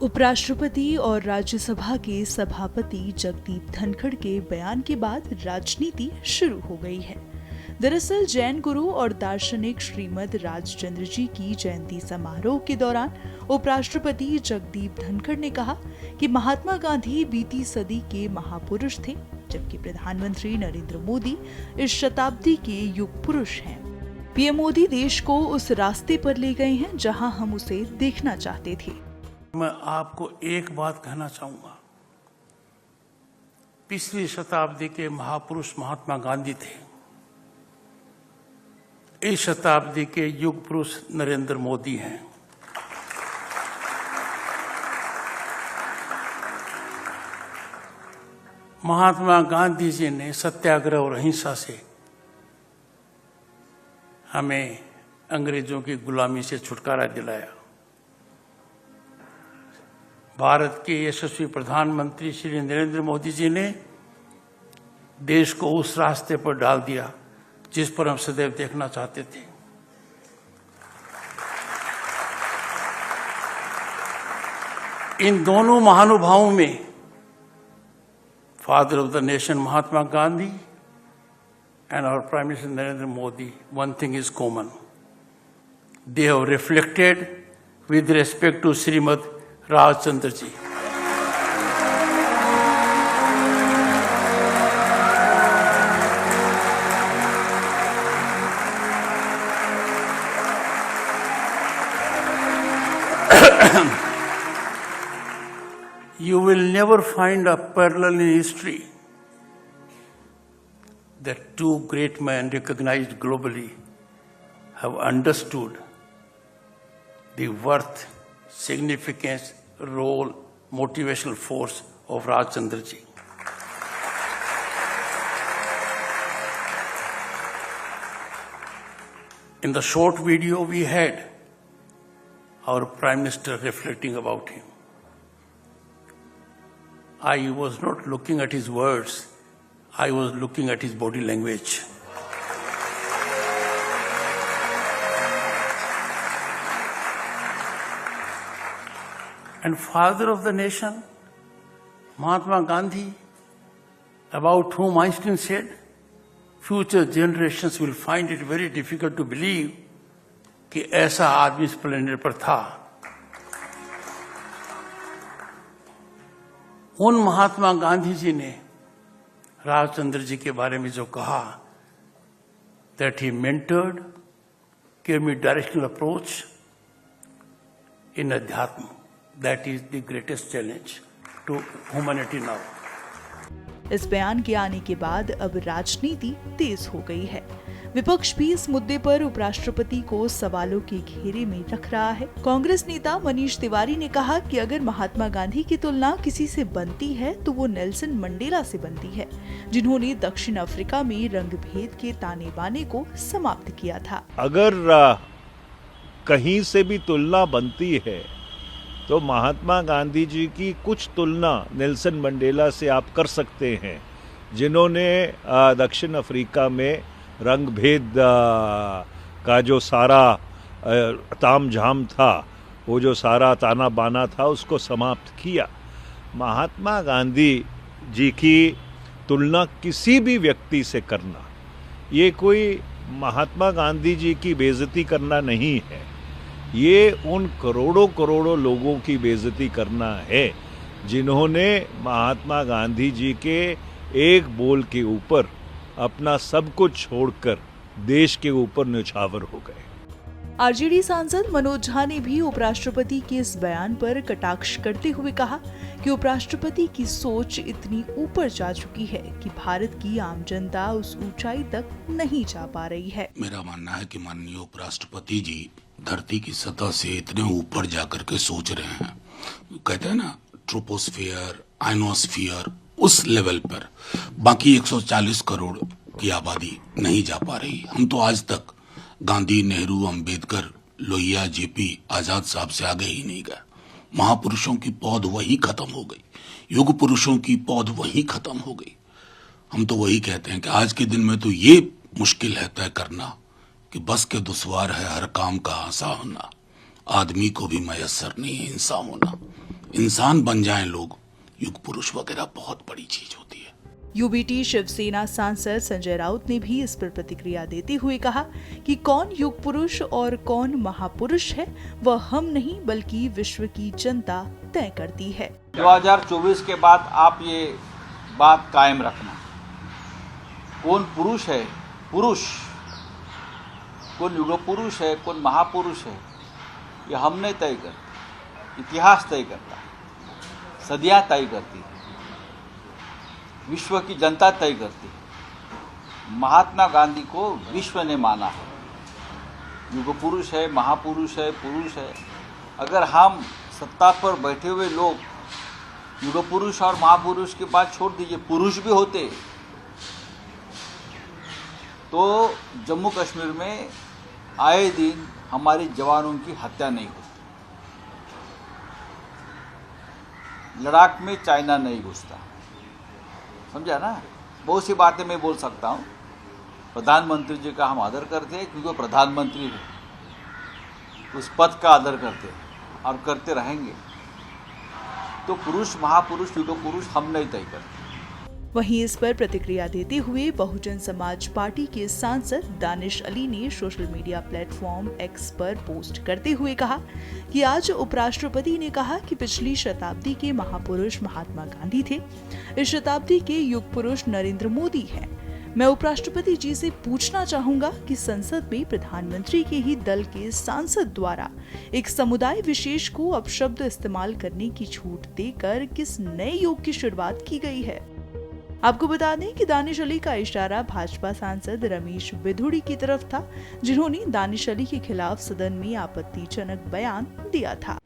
उपराष्ट्रपति और राज्यसभा के सभापति जगदीप धनखड़ के बयान के बाद राजनीति शुरू हो गई है। दरअसल जैन गुरु और दार्शनिक श्रीमद राजचंद्र जी की जयंती समारोह के दौरान उपराष्ट्रपति जगदीप धनखड़ ने कहा कि महात्मा गांधी बीती सदी के महापुरुष थे, जबकि प्रधानमंत्री नरेंद्र मोदी इस शताब्दी के युग पुरुष हैं। पीएम मोदी देश को उस रास्ते पर ले गए हैं जहां हम उसे देखना चाहते थे। मैं आपको एक बात कहना चाहूंगा। पिछली शताब्दी के महापुरुष महात्मा गांधी थे। इस शताब्दी के युग पुरुष नरेंद्र मोदी हैं। महात्मा गांधी जी ने सत्याग्रह और अहिंसा से हमें अंग्रेजों की गुलामी से छुटकारा दिलाया। भारत के यशस्वी प्रधानमंत्री श्री नरेंद्र मोदी जी ने देश को उस रास्ते पर डाल दिया जिस पर हम सदैव देखना चाहते थे। इन दोनों महानुभावों में father of the nation Mahatma Gandhi and our Prime Minister Narendra Modi, one thing is common. They have reflected with respect to Srimad Rajchandra ji. You will never find a parallel in history that two great men recognized globally have understood the worth, significance, role, motivational force of Rajchandra ji. In the short video we had our Prime Minister reflecting about him. I was not looking at his words, I was looking at his body language. And father of the nation, Mahatma Gandhi, about whom Einstein said, future generations will find it very difficult to believe कि ऐसा आदमी इस planet पर था। उन महात्मा गांधी जी ने राजचंद्र जी के बारे में जो कहा, that he mentored, gave me directional approach in Adhyatma. That is the greatest challenge to humanity now. इस बयान के आने के बाद अब राजनीति तेज हो गई है। विपक्ष भी इस मुद्दे पर उपराष्ट्रपति को सवालों के घेरे में रख रहा है। कांग्रेस नेता मनीष तिवारी ने कहा कि अगर महात्मा गांधी की तुलना किसी से बनती है तो वो नेल्सन मंडेला से बनती है, जिन्होंने दक्षिण अफ्रीका में रंगभेद के ताने बाने को समाप्त किया था। अगर कहीं से भी तुलना बनती है तो महात्मा गांधी जी की कुछ तुलना नेल्सन मंडेला से आप कर सकते हैं, जिन्होंने दक्षिण अफ्रीका में रंगभेद का जो सारा तामझाम था, वो जो सारा ताना बाना था, उसको समाप्त किया। महात्मा गांधी जी की तुलना किसी भी व्यक्ति से करना, ये कोई महात्मा गांधी जी की बेइज्जती करना नहीं है, ये उन करोड़ों करोड़ों लोगों की बेइज्जती करना है जिन्होंने महात्मा गांधी जी के एक बोल के ऊपर अपना सब कुछ छोड़कर देश के ऊपर न्यौछावर हो गए। आरजेडी सांसद मनोज झा ने भी उपराष्ट्रपति के इस बयान पर कटाक्ष करते हुए कहा कि उपराष्ट्रपति की सोच इतनी ऊपर जा चुकी है कि भारत की आम जनता उस ऊंचाई तक नहीं जा पा रही है। मेरा मानना है कि माननीय उपराष्ट्रपति जी धरती की सतह से इतने ऊपर जाकर के सोच रहे हैं, कहते हैं ना ट्रोपोस्फियर, आयनोस्फियर, उस लेवल पर बाकी 140 करोड़ की आबादी नहीं जा पा रही। हम तो आज तक गांधी, नेहरू, अंबेडकर, लोहिया, जेपी, आजाद साहब से आगे ही नहीं गए। महापुरुषों की पौध वही खत्म हो गई, युग पुरुषों की पौध वही खत्म हो गई। हम तो वही कहते हैं कि आज के दिन में तो ये मुश्किल है तय करना कि बस के दुश्वार है हर काम का आसा होना, आदमी को भी मयस्सर नहीं है इंसान होना। इंसान बन जाएं लोग, युग पुरुष वगैरह बहुत बड़ी चीज होती है। यूबीटी शिवसेना सांसद संजय राउत ने भी इस पर प्रतिक्रिया देते हुए कहा कि कौन युग पुरुष और कौन महापुरुष है वह हम नहीं बल्कि विश्व की जनता तय करती है। 2024 के बाद आप ये बात कायम रखना, कौन पुरुष है, पुरुष कौन युग पुरुष है, कौन महापुरुष है, ये हमने तय करते, इतिहास तय करता है, सदियां तय करती है, विश्व की जनता तय करती है। महात्मा गांधी को विश्व ने माना है, युग पुरुष है, महापुरुष है, पुरुष है। अगर हम सत्ता पर बैठे हुए लोग युग पुरुष और महापुरुष की बात छोड़ दीजिए, पुरुष भी होते तो जम्मू कश्मीर में आए दिन हमारे जवानों की हत्या नहीं होती, लद्दाख में चाइना नहीं घुसता। समझा ना? बहुत सी बातें मैं बोल सकता हूँ। प्रधानमंत्री जी का हम आदर करते हैं क्योंकि वो प्रधानमंत्री है, उस पद का आदर करते हैं और करते रहेंगे। तो पुरुष महापुरुष युग पुरुष हम नहीं तय करते। वहीं इस पर प्रतिक्रिया देते हुए बहुजन समाज पार्टी के सांसद दानिश अली ने सोशल मीडिया प्लेटफॉर्म एक्स पर पोस्ट करते हुए कहा कि आज उपराष्ट्रपति ने कहा कि पिछली शताब्दी के महापुरुष महात्मा गांधी थे, इस शताब्दी के युग पुरुष नरेंद्र मोदी हैं। मैं उपराष्ट्रपति जी से पूछना चाहूंगा कि संसद में प्रधानमंत्री के ही दल के सांसद द्वारा एक समुदाय विशेष को अपशब्द इस्तेमाल करने की छूट देकर किस नए युग की शुरुआत की गई है। आपको बता दें कि दानिश अली का इशारा भाजपा सांसद रमेश बिधूड़ी की तरफ था, जिन्होंने दानिश अली के खिलाफ सदन में आपत्तिजनक बयान दिया था।